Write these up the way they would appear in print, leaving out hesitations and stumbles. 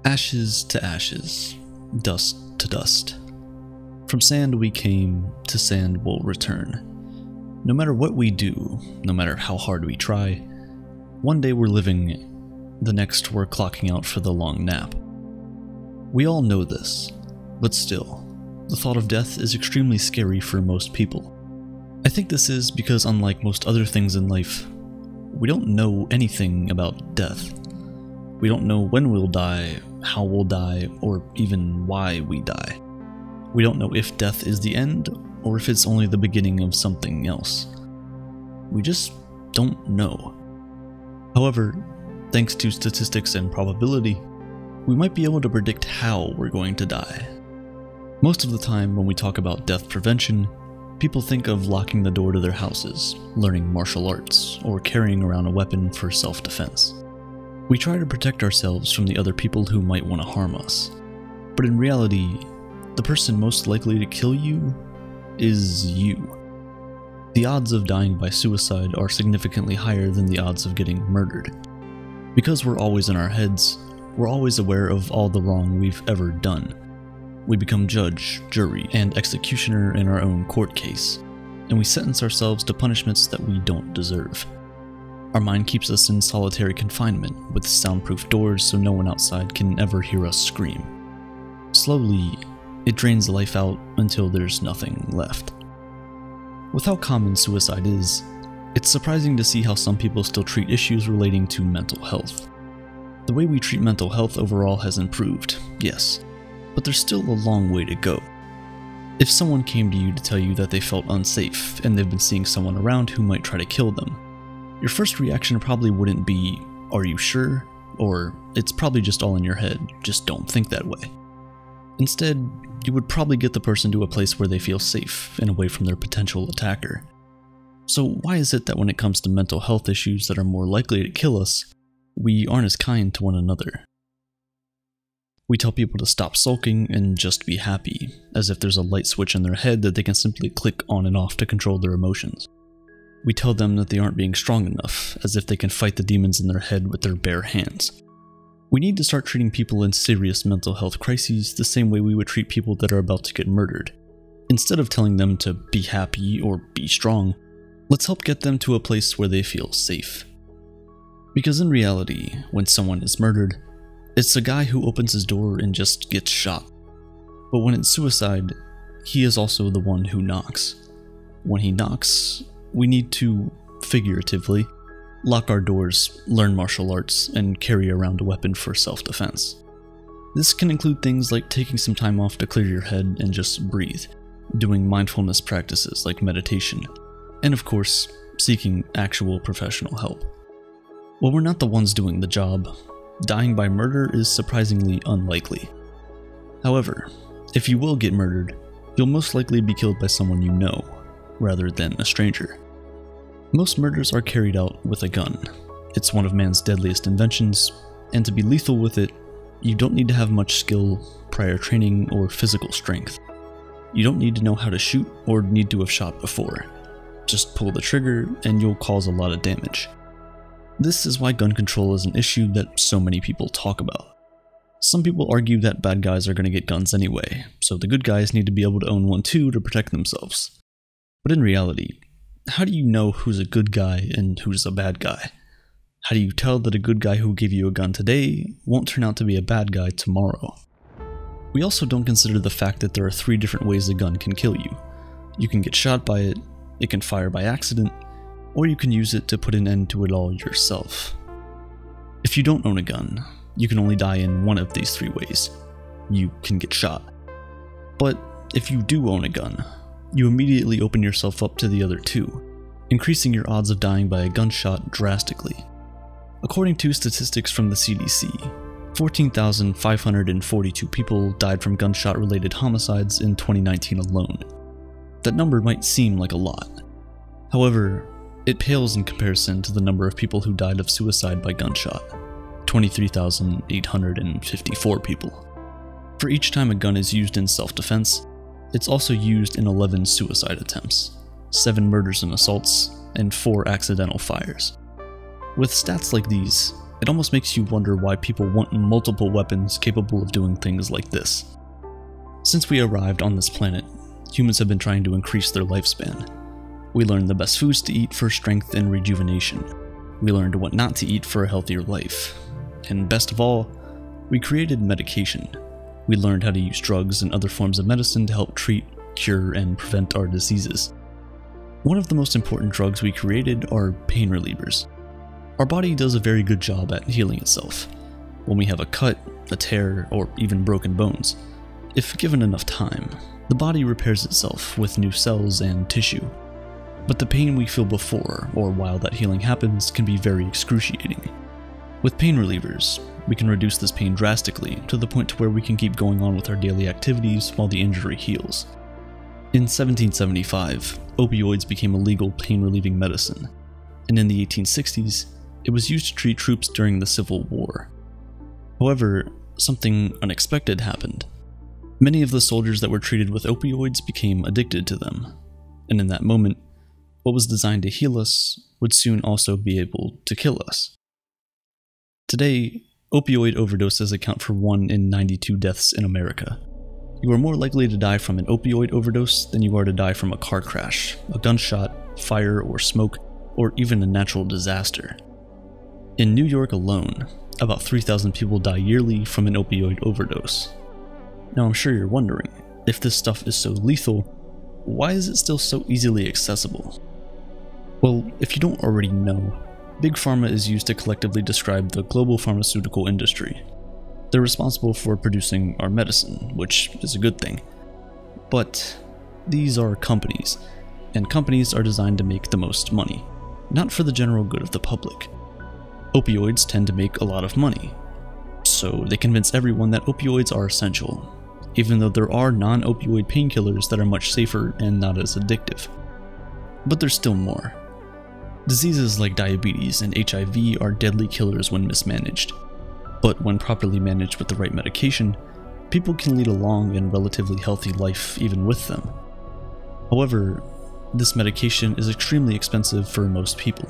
Ashes to ashes, dust to dust. From sand we came, to sand we'll return. No matter what we do, no matter how hard we try, one day we're living, the next we're clocking out for the long nap. We all know this, but still, the thought of death is extremely scary for most people. I think this is because, unlike most other things in life, we don't know anything about death. We don't know when we'll die, how we'll die, or even why we die. We don't know if death is the end, or if it's only the beginning of something else. We just don't know. However, thanks to statistics and probability, we might be able to predict how we're going to die. Most of the time when we talk about death prevention, people think of locking the door to their houses, learning martial arts, or carrying around a weapon for self-defense. We try to protect ourselves from the other people who might want to harm us. But in reality, the person most likely to kill you is you. The odds of dying by suicide are significantly higher than the odds of getting murdered. Because we're always in our heads, we're always aware of all the wrong we've ever done. We become judge, jury, and executioner in our own court case, and we sentence ourselves to punishments that we don't deserve. Our mind keeps us in solitary confinement with soundproof doors so no one outside can ever hear us scream. Slowly, it drains life out until there's nothing left. With how common suicide is, it's surprising to see how some people still treat issues relating to mental health. The way we treat mental health overall has improved, yes, but there's still a long way to go. If someone came to you to tell you that they felt unsafe and they've been seeing someone around who might try to kill them, your first reaction probably wouldn't be, "Are you sure?" or "It's probably just all in your head, just don't think that way." Instead, you would probably get the person to a place where they feel safe and away from their potential attacker. So why is it that when it comes to mental health issues that are more likely to kill us, we aren't as kind to one another? We tell people to stop sulking and just be happy, as if there's a light switch in their head that they can simply click on and off to control their emotions. We tell them that they aren't being strong enough, as if they can fight the demons in their head with their bare hands. We need to start treating people in serious mental health crises the same way we would treat people that are about to get murdered. Instead of telling them to be happy or be strong, let's help get them to a place where they feel safe. Because in reality, when someone is murdered, it's a guy who opens his door and just gets shot. But when it's suicide, he is also the one who knocks. When he knocks, we need to, figuratively, lock our doors, learn martial arts, and carry around a weapon for self-defense. This can include things like taking some time off to clear your head and just breathe, doing mindfulness practices like meditation, and of course, seeking actual professional help. While we're not the ones doing the job, dying by murder is surprisingly unlikely. However, if you will get murdered, you'll most likely be killed by someone you know, rather than a stranger. Most murders are carried out with a gun. It's one of man's deadliest inventions, and to be lethal with it, you don't need to have much skill, prior training, or physical strength. You don't need to know how to shoot or need to have shot before. Just pull the trigger and you'll cause a lot of damage. This is why gun control is an issue that so many people talk about. Some people argue that bad guys are going to get guns anyway, so the good guys need to be able to own one too to protect themselves. But in reality, how do you know who's a good guy and who's a bad guy? How do you tell that a good guy who gave you a gun today won't turn out to be a bad guy tomorrow? We also don't consider the fact that there are 3 different ways a gun can kill you. You can get shot by it, it can fire by accident, or you can use it to put an end to it all yourself. If you don't own a gun, you can only die in one of these 3 ways. You can get shot. But if you do own a gun, you immediately open yourself up to the other 2, increasing your odds of dying by a gunshot drastically. According to statistics from the CDC, 14,542 people died from gunshot-related homicides in 2019 alone. That number might seem like a lot. However, it pales in comparison to the number of people who died of suicide by gunshot, 23,854 people. For each time a gun is used in self-defense, it's also used in 11 suicide attempts, 7 murders and assaults, and 4 accidental fires. With stats like these, It almost makes you wonder why people want multiple weapons capable of doing things like this. Since we arrived on this planet, humans have been trying to increase their lifespan. We learned the best foods to eat for strength and rejuvenation. We learned what not to eat for a healthier life. And best of all, we created medication. We learned how to use drugs and other forms of medicine to help treat, cure, and prevent our diseases. One of the most important drugs we created are pain relievers. Our body does a very good job at healing itself. When we have a cut, a tear, or even broken bones, if given enough time, the body repairs itself with new cells and tissue. But the pain we feel before or while that healing happens can be very excruciating. With pain relievers, we can reduce this pain drastically to the point to where we can keep going on with our daily activities while the injury heals. In 1775, opioids became a legal pain-relieving medicine, and in the 1860s, it was used to treat troops during the Civil War. However, something unexpected happened. Many of the soldiers that were treated with opioids became addicted to them, and in that moment, what was designed to heal us would soon also be able to kill us. Today, opioid overdoses account for 1 in 92 deaths in America. You are more likely to die from an opioid overdose than you are to die from a car crash, a gunshot, fire or smoke, or even a natural disaster. In New York alone, about 3,000 people die yearly from an opioid overdose. Now I'm sure you're wondering, if this stuff is so lethal, why is it still so easily accessible? Well, if you don't already know, Big Pharma is used to collectively describe the global pharmaceutical industry. They're responsible for producing our medicine, which is a good thing. But these are companies, and companies are designed to make the most money, not for the general good of the public. Opioids tend to make a lot of money, so they convince everyone that opioids are essential, even though there are non-opioid painkillers that are much safer and not as addictive. But there's still more. Diseases like diabetes and HIV are deadly killers when mismanaged. But when properly managed with the right medication, people can lead a long and relatively healthy life even with them. However, this medication is extremely expensive for most people.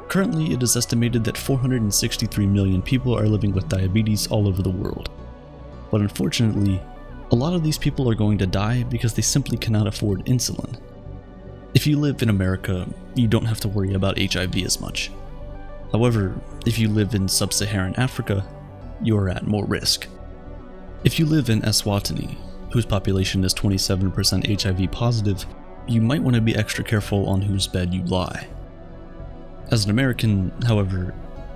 Currently, it is estimated that 463 million people are living with diabetes all over the world. But unfortunately, a lot of these people are going to die because they simply cannot afford insulin. If you live in America, you don't have to worry about HIV as much. However, if you live in sub-Saharan Africa, you are at more risk. If you live in Eswatini, whose population is 27% HIV positive, you might want to be extra careful on whose bed you lie. As an American, however,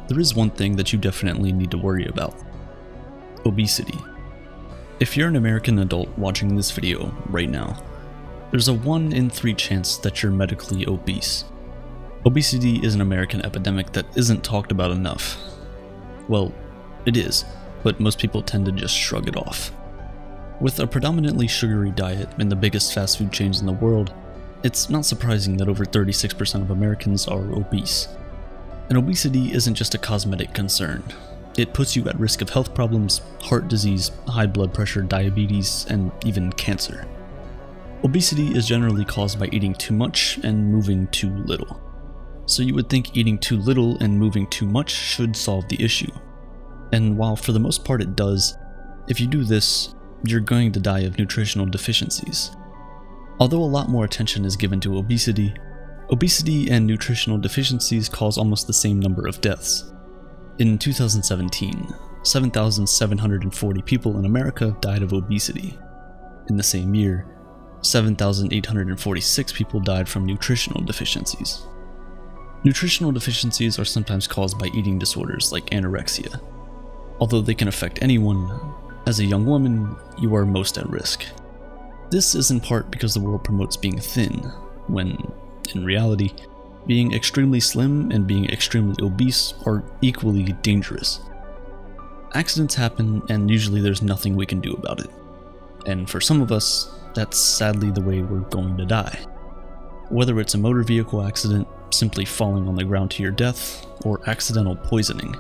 there is one thing that you definitely need to worry about: obesity. If you're an American adult watching this video right now, there's a 1 in 3 chance that you're medically obese. Obesity is an American epidemic that isn't talked about enough. Well, it is, but most people tend to just shrug it off. With a predominantly sugary diet in the biggest fast food chains in the world, it's not surprising that over 36% of Americans are obese. And obesity isn't just a cosmetic concern. It puts you at risk of health problems, heart disease, high blood pressure, diabetes, and even cancer. Obesity is generally caused by eating too much and moving too little. So you would think eating too little and moving too much should solve the issue. And while for the most part it does, if you do this, you're going to die of nutritional deficiencies. Although a lot more attention is given to obesity, obesity and nutritional deficiencies cause almost the same number of deaths. In 2017, 7,740 people in America died of obesity. In the same year, 7,846 people died from nutritional deficiencies. Nutritional deficiencies are sometimes caused by eating disorders like anorexia. Although they can affect anyone, as a young woman, you are most at risk. This is in part because the world promotes being thin, when, in reality, being extremely slim and being extremely obese are equally dangerous. Accidents happen, and usually there's nothing we can do about it. And for some of us, that's sadly the way we're going to die. Whether it's a motor vehicle accident, simply falling on the ground to your death, or accidental poisoning,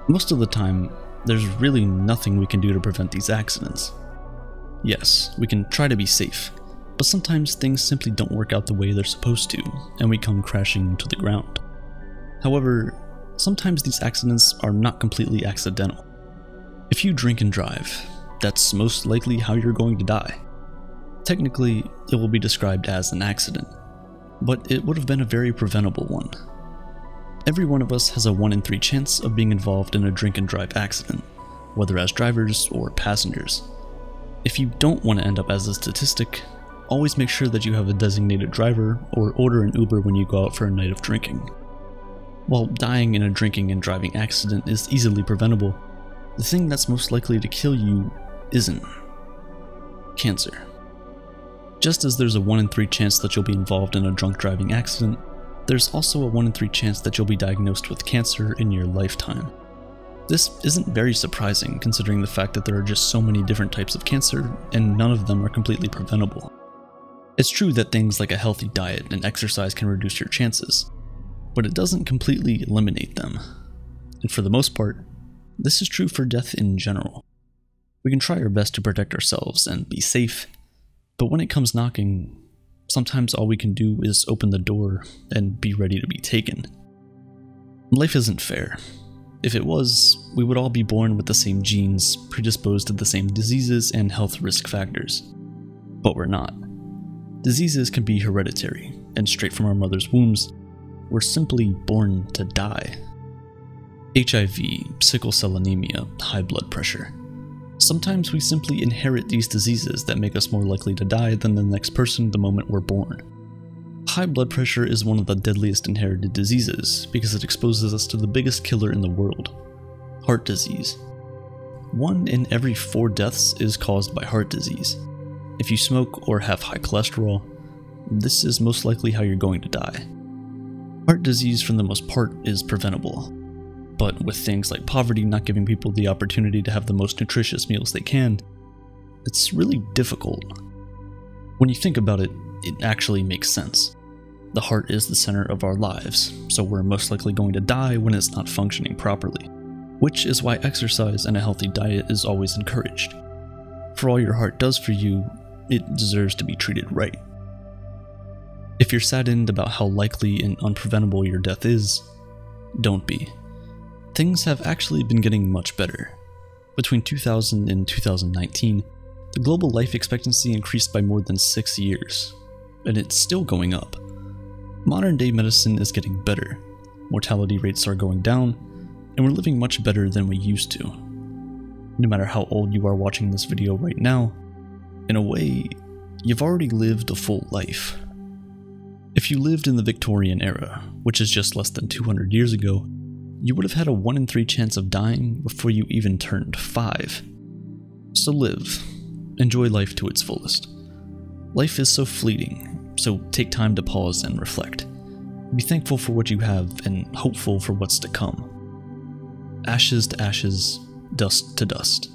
most of the time, there's really nothing we can do to prevent these accidents. Yes, we can try to be safe, but sometimes things simply don't work out the way they're supposed to, and we come crashing to the ground. However, sometimes these accidents are not completely accidental. If you drink and drive, that's most likely how you're going to die. Technically, it will be described as an accident, but it would have been a very preventable one. Every one of us has a 1 in 3 chance of being involved in a drink and drive accident, whether as drivers or passengers. If you don't want to end up as a statistic, always make sure that you have a designated driver or order an Uber when you go out for a night of drinking. While dying in a drinking and driving accident is easily preventable, the thing that's most likely to kill you isn't. Cancer. Just as there's a 1 in 3 chance that you'll be involved in a drunk driving accident, there's also a 1 in 3 chance that you'll be diagnosed with cancer in your lifetime. This isn't very surprising considering the fact that there are just so many different types of cancer and none of them are completely preventable. It's true that things like a healthy diet and exercise can reduce your chances, but it doesn't completely eliminate them. And for the most part, this is true for death in general. We can try our best to protect ourselves and be safe, but when it comes knocking, sometimes all we can do is open the door and be ready to be taken. Life isn't fair. If it was, we would all be born with the same genes, predisposed to the same diseases and health risk factors. But we're not. Diseases can be hereditary, and straight from our mother's wombs, we're simply born to die. HIV, sickle cell anemia, high blood pressure. Sometimes we simply inherit these diseases that make us more likely to die than the next person the moment we're born. High blood pressure is one of the deadliest inherited diseases because it exposes us to the biggest killer in the world, heart disease. 1 in every 4 deaths is caused by heart disease. If you smoke or have high cholesterol, this is most likely how you're going to die. Heart disease, for the most part, is preventable. But with things like poverty not giving people the opportunity to have the most nutritious meals they can, it's really difficult. When you think about it, it actually makes sense. The heart is the center of our lives, so we're most likely going to die when it's not functioning properly, which is why exercise and a healthy diet is always encouraged. For all your heart does for you, it deserves to be treated right. If you're saddened about how likely and unpreventable your death is, don't be. Things have actually been getting much better. Between 2000 and 2019, the global life expectancy increased by more than 6 years, and it's still going up. Modern day medicine is getting better, mortality rates are going down, and we're living much better than we used to. No matter how old you are watching this video right now, in a way, you've already lived a full life. If you lived in the Victorian era, which is just less than 200 years ago, you would have had a 1 in 3 chance of dying before you even turned 5. So live. Enjoy life to its fullest. Life is so fleeting, so take time to pause and reflect. Be thankful for what you have and hopeful for what's to come. Ashes to ashes, dust to dust.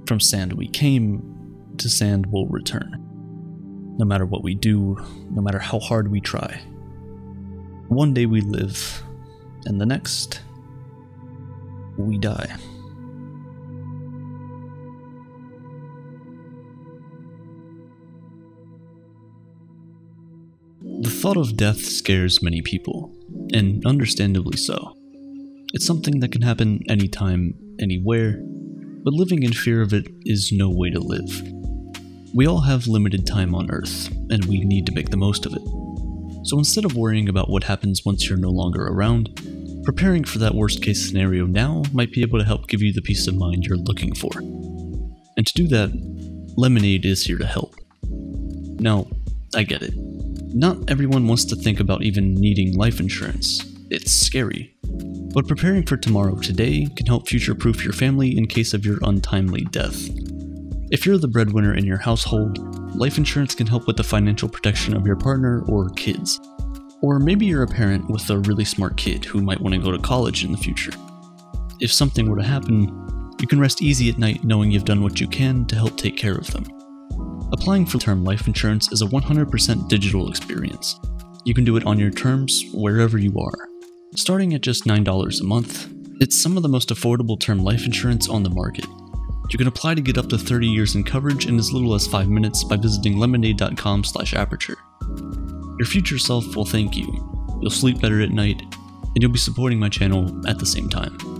From sand we came, to sand we'll return. No matter what we do, no matter how hard we try. One day we live, and the next, we die. The thought of death scares many people, and understandably so. It's something that can happen anytime, anywhere, but living in fear of it is no way to live. We all have limited time on Earth, and we need to make the most of it. So instead of worrying about what happens once you're no longer around, preparing for that worst case scenario now might be able to help give you the peace of mind you're looking for. And to do that, Lemonade is here to help. Now, I get it. Not everyone wants to think about even needing life insurance. It's scary. But preparing for tomorrow today can help future-proof your family in case of your untimely death. If you're the breadwinner in your household, life insurance can help with the financial protection of your partner or kids. Or maybe you're a parent with a really smart kid who might want to go to college in the future. If something were to happen, you can rest easy at night knowing you've done what you can to help take care of them. Applying for term life insurance is a 100% digital experience. You can do it on your terms wherever you are. Starting at just $9 a month, it's some of the most affordable term life insurance on the market. You can apply to get up to 30 years in coverage in as little as 5 minutes by visiting lemonade.com/aperture. Your future self will thank you. You'll sleep better at night, and you'll be supporting my channel at the same time.